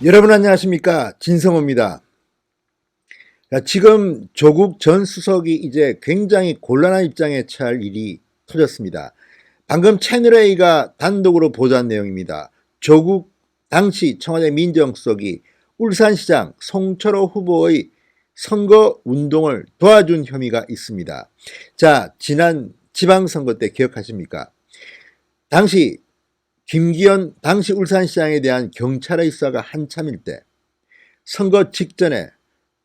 여러분 안녕하십니까, 진성호입니다. 지금 조국 전 수석이 이제 굉장히 곤란한 입장에 처할 일이 터졌습니다. 방금 채널A가 단독으로 보도한 내용입니다. 조국 당시 청와대 민정수석이 울산시장 송철호 후보의 선거운동을 도와준 혐의가 있습니다. 자, 지난 지방선거 때 기억하십니까? 당시 김기현 당시 울산시장에 대한 경찰의 수사가 한참일 때 선거 직전에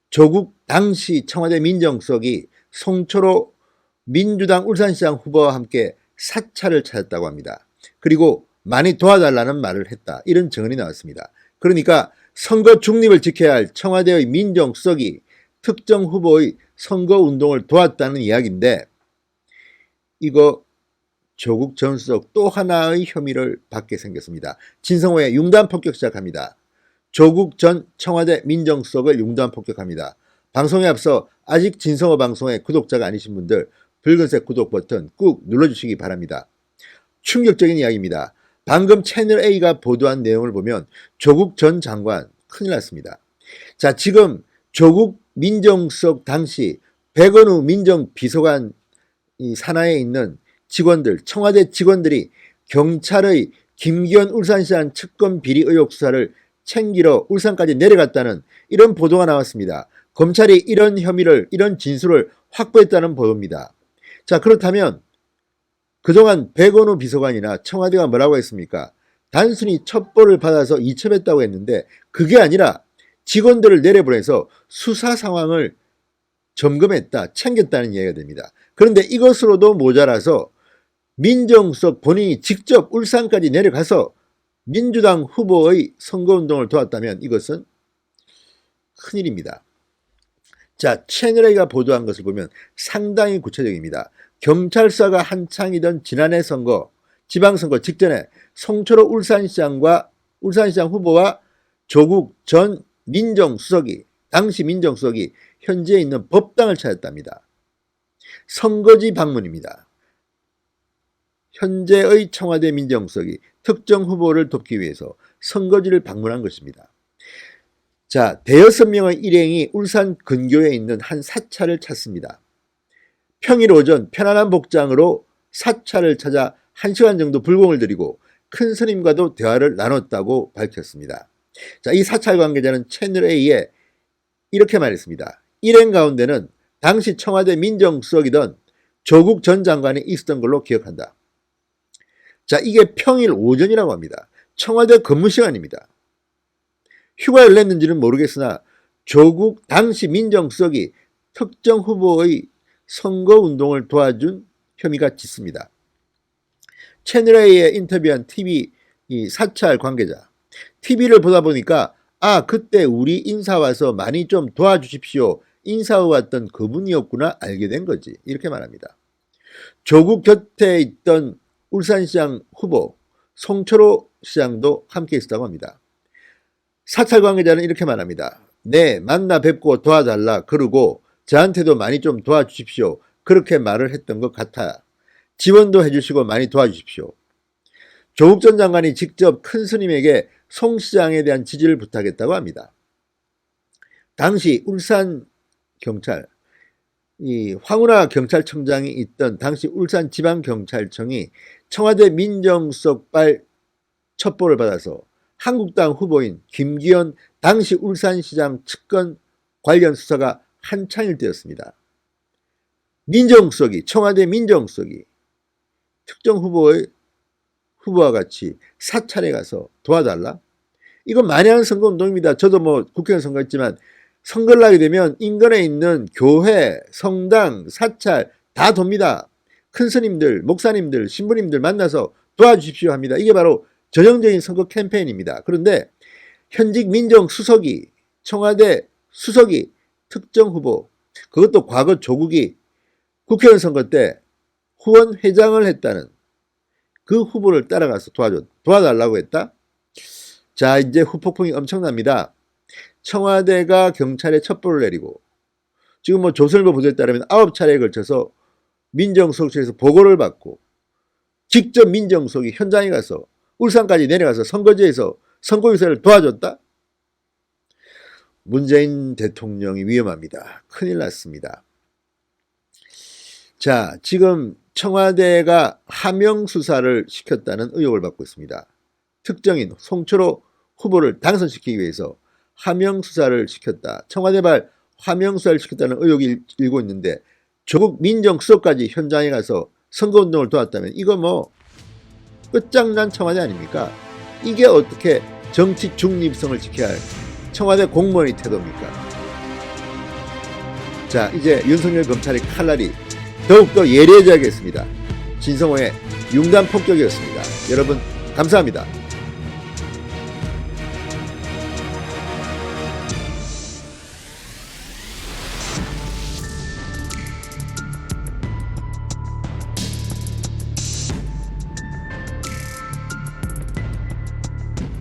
조국 당시 청와대 민정수석이 송철호 민주당 울산시장 후보와 함께 사찰을 찾았다고 합니다. 그리고 많이 도와달라는 말을 했다. 이런 증언이 나왔습니다. 그러니까 선거 중립을 지켜야 할 청와대의 민정수석이 특정 후보의 선거운동을 도왔다는 이야기인데, 이거 조국 전 수석 또 하나의 혐의를 받게 생겼습니다. 진성호의 융단 폭격 시작합니다. 조국 전 청와대 민정수석을 융단 폭격합니다. 방송에 앞서 아직 진성호 방송의 구독자가 아니신 분들 붉은색 구독 버튼 꾹 눌러주시기 바랍니다. 충격적인 이야기입니다. 방금 채널A가 보도한 내용을 보면 조국 전 장관 큰일 났습니다. 자, 지금 조국 민정수석 당시 백원우 민정비서관 산하에 있는 직원들, 청와대 직원들이 경찰의 김기현 울산시장 측근 비리 의혹 수사를 챙기러 울산까지 내려갔다는 이런 보도가 나왔습니다. 검찰이 이런 혐의를, 이런 진술을 확보했다는 보도입니다. 자, 그렇다면 그동안 백원우 비서관이나 청와대가 뭐라고 했습니까? 단순히 첩보를 받아서 이첩했다고 했는데 그게 아니라 직원들을 내려보내서 수사 상황을 점검했다, 챙겼다는 이야기가 됩니다. 그런데 이것으로도 모자라서 민정수석 본인이 직접 울산까지 내려가서 민주당 후보의 선거운동을 도왔다면 이것은 큰일입니다. 자, 채널A가 보도한 것을 보면 상당히 구체적입니다. 경찰 수사가 한창이던 지난해 선거, 지방선거 직전에 송철호 울산시장 후보와 조국 전 민정수석이, 당시 민정수석이 현지에 있는 법당을 찾았답니다. 선거지 방문입니다. 현재의 청와대 민정수석이 특정 후보를 돕기 위해서 선거지를 방문한 것입니다. 자, 대여섯 명의 일행이 울산 근교에 있는 한 사찰을 찾습니다. 평일 오전 편안한 복장으로 사찰을 찾아 1시간 정도 불공을 들이고 큰 스님과도 대화를 나눴다고 밝혔습니다. 자, 이 사찰 관계자는 채널A에 이렇게 말했습니다. 일행 가운데는 당시 청와대 민정수석이던 조국 전 장관이 있었던 걸로 기억한다. 자, 이게 평일 오전이라고 합니다. 청와대 근무 시간입니다. 휴가를 냈는지는 모르겠으나 조국 당시 민정수석이 특정 후보의 선거운동을 도와준 혐의가 짙습니다. 채널A에 인터뷰한 TV 사찰 관계자, TV를 보다 보니까 그때 우리 인사 와서 많이 좀 도와주십시오, 인사 왔던 그분이었구나 알게 된 거지, 이렇게 말합니다. 조국 곁에 있던 울산시장 후보 송철호 시장도 함께 있었다고 합니다. 사찰 관계자는 이렇게 말합니다. 네, 만나 뵙고 도와달라 그러고 저한테도 많이 좀 도와주십시오, 그렇게 말을 했던 것 같아요. 지원도 해주시고 많이 도와주십시오. 조국 전 장관이 직접 큰 스님에게 송 시장에 대한 지지를 부탁했다고 합니다. 당시 울산 경찰, 황운하 경찰청장이 있던 당시 울산지방경찰청이 청와대 민정수석발 첩보를 받아서 한국당 후보인 김기현 당시 울산시장 측근 관련 수사가 한창일 때였습니다. 민정수석이, 청와대 민정수석이 특정 후보와 같이 사찰에 가서 도와달라? 이건 많이 하는 선거운동입니다. 저도 국회의원 선거했지만 선거를 하게 되면 인근에 있는 교회, 성당, 사찰 다 돕니다. 큰 스님들, 목사님들, 신부님들 만나서 도와주십시오 합니다. 이게 바로 전형적인 선거 캠페인입니다. 그런데 현직 민정수석이, 청와대 수석이 특정 후보, 그것도 과거 조국이 국회의원 선거 때 후원 회장을 했다는 그 후보를 따라가서 도와달라고 했다? 자, 이제 후폭풍이 엄청납니다. 청와대가 경찰에 첩보를 내리고 지금 조선일보 보도에 따르면 9차례에 걸쳐서 민정수석실에서 보고를 받고 직접 민정수석이 현장에 가서 울산까지 내려가서 선거지에서 선거유세를 도와줬다? 문재인 대통령이 위험합니다. 큰일 났습니다. 자, 지금 청와대가 하명 수사를 시켰다는 의혹을 받고 있습니다. 특정인 송철호 후보를 당선시키기 위해서 하명 수사를 시켰다. 청와대발 하명 수사를 시켰다는 의혹이 일고 있는데 조국 민정수석까지 현장에 가서 선거운동을 도왔다면 이거 뭐 끝장난 청와대 아닙니까? 이게 어떻게 정치 중립성을 지켜야 할 청와대 공무원의 태도입니까? 자, 이제 윤석열 검찰의 칼날이 더욱더 예리해져야겠습니다. 진성호의 융단 폭격이었습니다. 여러분 감사합니다.